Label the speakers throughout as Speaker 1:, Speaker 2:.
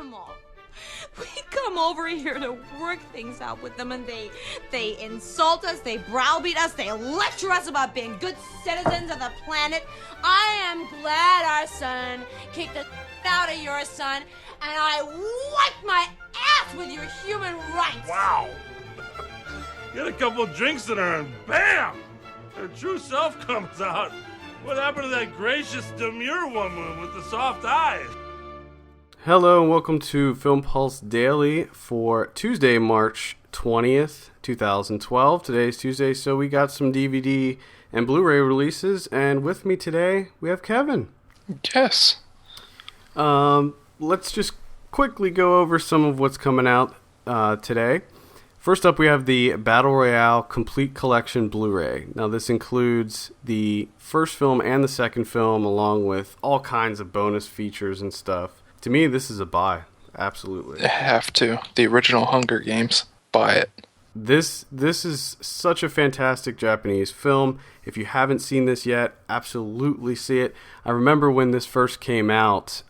Speaker 1: normal. We come over here to work things out with them, and they insult us, they browbeat us, they lecture us about being good citizens of the planet. I am glad our son kicked the out of your son, and I wiped my ass with your human rights.
Speaker 2: Wow. Get a couple drinks in her and bam! Her true self comes out. What happened to that gracious, demure woman with the soft eyes?
Speaker 3: Hello and welcome to Film Pulse Daily for Tuesday, March 20th, 2012. Today's Tuesday, so we got some DVD and Blu-ray releases, and with me today, we have Kevin.
Speaker 4: Yes.
Speaker 3: Let's just quickly go over some of what's coming out today. First up, we have the Battle Royale Complete Collection Blu-ray. Now, this includes the first film and the second film, along with all kinds of bonus features and stuff. To me, this is a buy. Absolutely.
Speaker 4: I have to. The original Hunger Games. Buy it.
Speaker 3: This is such a fantastic Japanese film. If you haven't seen this yet, absolutely see it. I remember when this first came out,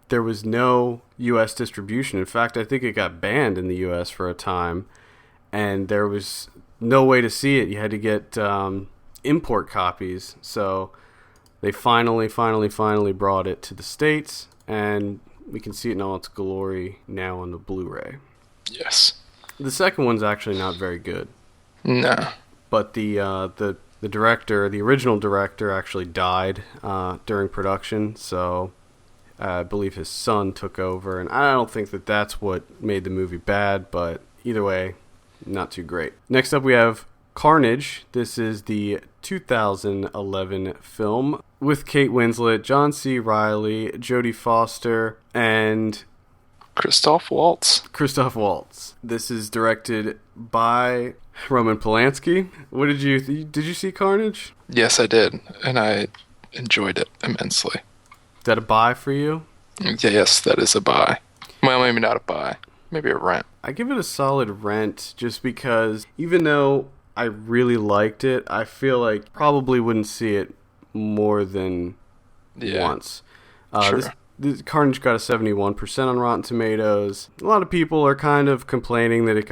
Speaker 3: there was no U.S. distribution. In fact, I think it got banned in the U.S. for a time, and there was no way to see it. You had to get import copies. So they finally brought it to the States, and we can see it in all its glory now on the Blu-ray.
Speaker 4: Yes.
Speaker 3: The second one's actually not very good.
Speaker 4: No.
Speaker 3: But the director, the original director, actually died during production, so I believe his son took over, and I don't think that that's what made the movie bad, but either way, not too great. Next up, we have Carnage. This is the 2011 film with Kate Winslet, John C. Reilly, Jodie Foster, and
Speaker 4: Christoph Waltz. This is directed by Roman Polanski. What did you see Carnage? Yes, I did, and I enjoyed it immensely.
Speaker 3: Is that a buy for you?
Speaker 4: Yes, that is a buy. Well, maybe not a buy. Maybe a rent.
Speaker 3: I give it a solid rent just because even though I really liked it, I feel like probably wouldn't see it more than once.
Speaker 4: Sure.
Speaker 3: This Carnage got a 71% on Rotten Tomatoes. A lot of people are kind of complaining that it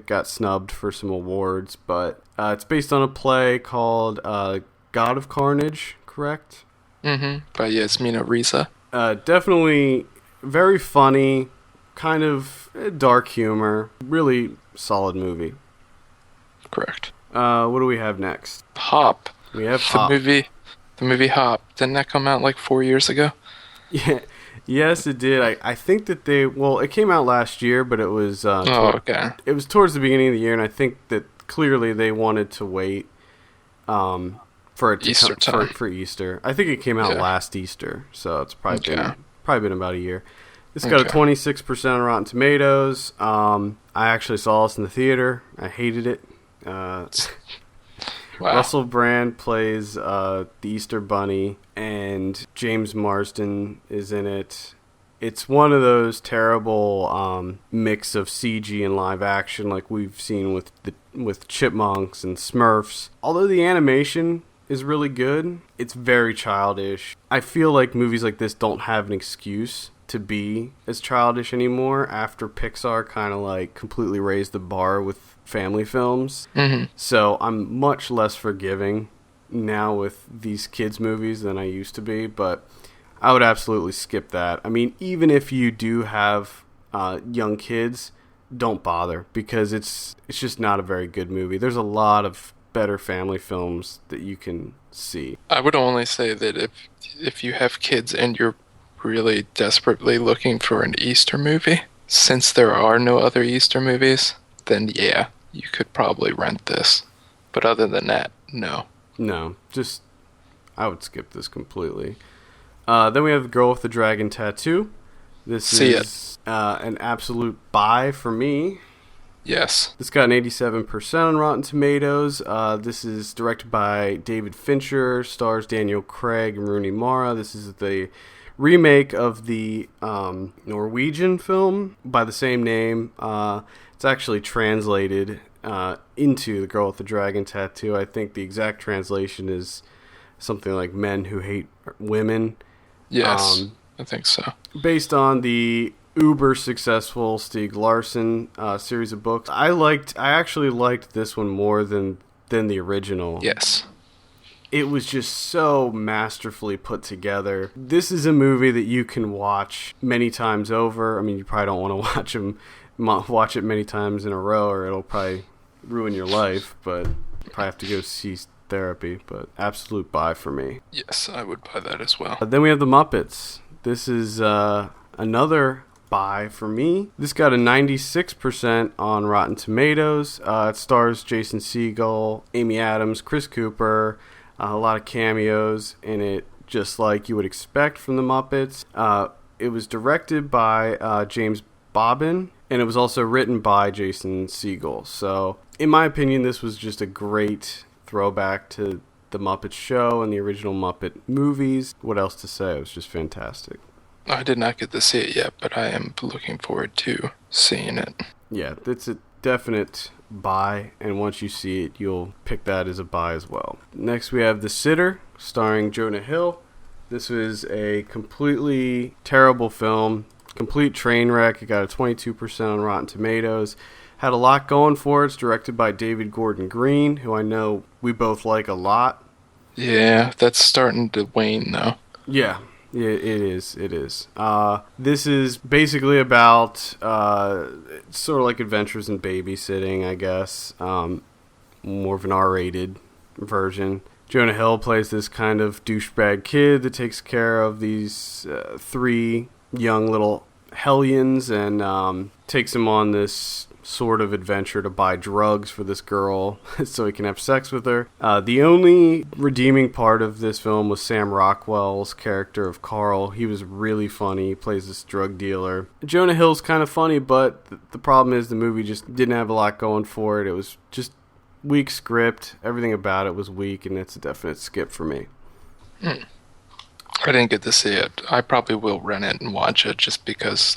Speaker 3: got snubbed for some awards, but it's based on a play called God of Carnage, correct?
Speaker 4: Mm-hmm. By Yasmina Reza.
Speaker 3: Definitely very funny, kind of dark humor. Really solid movie.
Speaker 4: Correct.
Speaker 3: What do we have next?
Speaker 4: Hop.
Speaker 3: We have Hop.
Speaker 4: The movie Hop. Didn't that come out like 4 years ago?
Speaker 3: Yeah. Yes, it did. I think that it came out last year, but it was
Speaker 4: okay.
Speaker 3: It was towards the beginning of the year, and I think that clearly they wanted to wait for it to
Speaker 4: Easter time.
Speaker 3: For Easter. I think it came out last Easter, so it's probably been about a year. It's got a 26% on Rotten Tomatoes. I actually saw this in the theater. I hated it.
Speaker 4: Wow.
Speaker 3: Russell Brand plays the Easter Bunny, and James Marsden is in it. It's one of those terrible mix of CG and live action like we've seen with Chipmunks and Smurfs. Although the animation is really good, it's very childish. I feel like movies like this don't have an excuse to be as childish anymore after Pixar kind of like completely raised the bar with family films.
Speaker 4: Mm-hmm.
Speaker 3: So I'm much less forgiving now with these kids movies than I used to be, but I would absolutely skip that. I mean, even if you do have young kids, don't bother, because it's just not a very good movie. There's a lot of better family films that you can see.
Speaker 4: I would only say that if you have kids and you're really desperately looking for an Easter movie, since there are no other Easter movies, then yeah, you could probably rent this. But other than that, no.
Speaker 3: No, I would skip this completely. Then we have The Girl with the Dragon Tattoo. This is an absolute buy for me.
Speaker 4: Yes.
Speaker 3: This got an 87% on Rotten Tomatoes. This is directed by David Fincher, stars Daniel Craig and Rooney Mara. This is the remake of the Norwegian film by the same name. It's actually translated into The Girl with the Dragon Tattoo. I think the exact translation is something like Men Who Hate Women.
Speaker 4: Yes. I think so.
Speaker 3: Based on the uber successful Stieg Larsson series of books, I actually liked this one more than the original.
Speaker 4: Yes.
Speaker 3: It was just so masterfully put together. This is a movie that you can watch many times over. I mean, you probably don't want to watch it many times in a row, or it'll probably ruin your life. But you probably have to go see therapy. But absolute buy for me.
Speaker 4: Yes, I would buy that as well.
Speaker 3: Then we have the Muppets. This is another buy for me. This got a 96% on Rotten Tomatoes. It stars Jason Segel, Amy Adams, Chris Cooper. A lot of cameos in it, just like you would expect from the Muppets. It was directed by James Bobbin, and it was also written by Jason Segel. So, in my opinion, this was just a great throwback to the Muppet Show and the original Muppet movies. What else to say? It was just fantastic.
Speaker 4: I did not get to see it yet, but I am looking forward to seeing it. Yeah,
Speaker 3: it's a definite buy, and once you see it, you'll pick that as a buy as well. Next, we have The Sitter, starring Jonah Hill. This was a completely terrible film, complete train wreck. It got a 22% on Rotten Tomatoes. Had a lot going for it. It's directed by David Gordon Green, who I know we both like a lot.
Speaker 4: Yeah, that's starting to wane, though.
Speaker 3: Yeah, it is. This is basically about sort of like Adventures in Babysitting, I guess. More of an R-rated version. Jonah Hill plays this kind of douchebag kid that takes care of these 3 young little hellions and takes him on this sort of adventure to buy drugs for this girl so he can have sex with her. The only redeeming part of this film was Sam Rockwell's character of Carl. He was really funny. He plays this drug dealer. Jonah Hill's kind of funny, but the problem is the movie just didn't have a lot going for it. It was just weak script. Everything about it was weak, and it's a definite skip for me.
Speaker 4: I didn't get to see it. I probably will rent it and watch it just because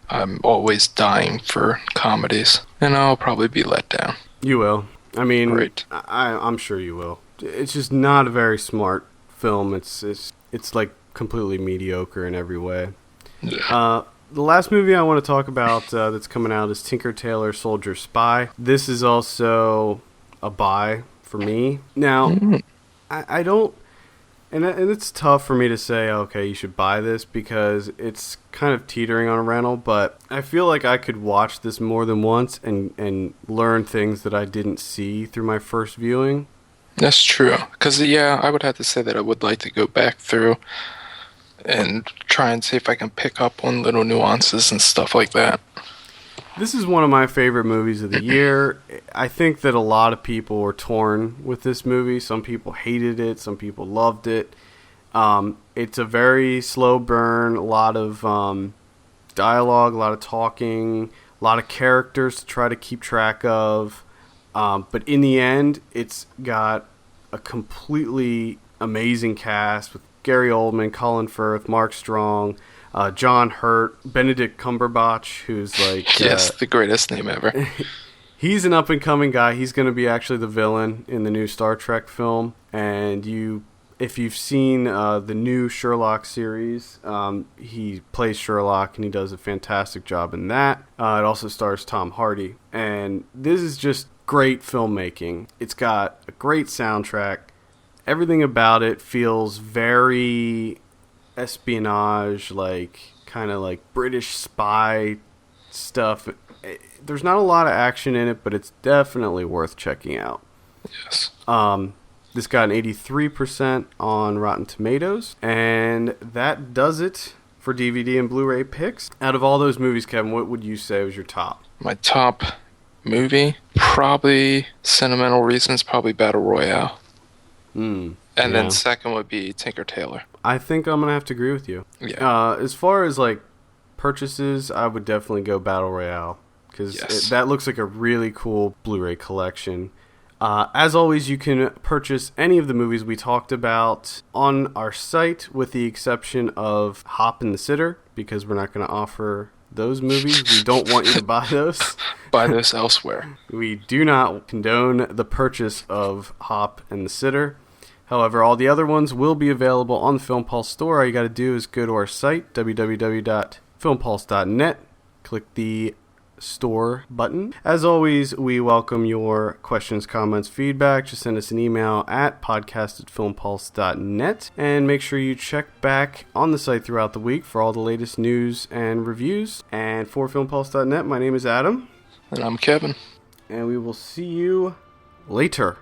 Speaker 4: I'm always dying for comedies, and I'll probably be let down.
Speaker 3: You will. I mean,
Speaker 4: Great.
Speaker 3: I'm sure you will. It's just not a very smart film. It's like completely mediocre in every way.
Speaker 4: Yeah.
Speaker 3: The last movie I want to talk about that's coming out is Tinker Tailor Soldier Spy. This is also a buy for me. Now, I don't... And it's tough for me to say, okay, you should buy this because it's kind of teetering on a rental, but I feel like I could watch this more than once and learn things that I didn't see through my first viewing.
Speaker 4: That's true. Because, yeah, I would have to say that I would like to go back through and try and see if I can pick up on little nuances and stuff like that.
Speaker 3: This is one of my favorite movies of the year. I think that a lot of people were torn with this movie. Some people hated it. Some people loved it. It's a very slow burn. A lot of dialogue, a lot of talking, a lot of characters to try to keep track of. But in the end, it's got a completely amazing cast with Gary Oldman, Colin Firth, Mark Strong, John Hurt, Benedict Cumberbatch, who's like...
Speaker 4: yes, the greatest name ever.
Speaker 3: He's an up-and-coming guy. He's going to be actually the villain in the new Star Trek film. And if you've seen the new Sherlock series, he plays Sherlock, and he does a fantastic job in that. It also stars Tom Hardy. And this is just great filmmaking. It's got a great soundtrack. Everything about it feels very espionage, like kind of like British spy stuff. There's not a lot of action in it, but it's definitely worth checking out.
Speaker 4: Yes.
Speaker 3: This got an 83% on Rotten Tomatoes, and that does it for DVD and Blu-ray picks. Out of all those movies, Kevin, what would you say was your top?
Speaker 4: My top movie, probably Sentimental Reasons, probably Battle Royale. And then second would be Tinker Tailor.
Speaker 3: I think I'm going to have to agree with you.
Speaker 4: Yeah.
Speaker 3: As far as like purchases, I would definitely go Battle Royale because that looks like a really cool Blu-ray collection. As always, you can purchase any of the movies we talked about on our site with the exception of Hop and the Sitter because we're not going to offer those movies. We don't want you to buy those.
Speaker 4: Buy those elsewhere.
Speaker 3: We do not condone the purchase of Hop and the Sitter. However, all the other ones will be available on the Film Pulse store. All you got to do is go to our site, www.filmpulse.net, click the store button. As always, we welcome your questions, comments, feedback. Just send us an email at podcast@filmpulse.net, and make sure you check back on the site throughout the week for all the latest news and reviews. And for filmpulse.net, my name is Adam.
Speaker 4: And I'm Kevin.
Speaker 3: And we will see you later.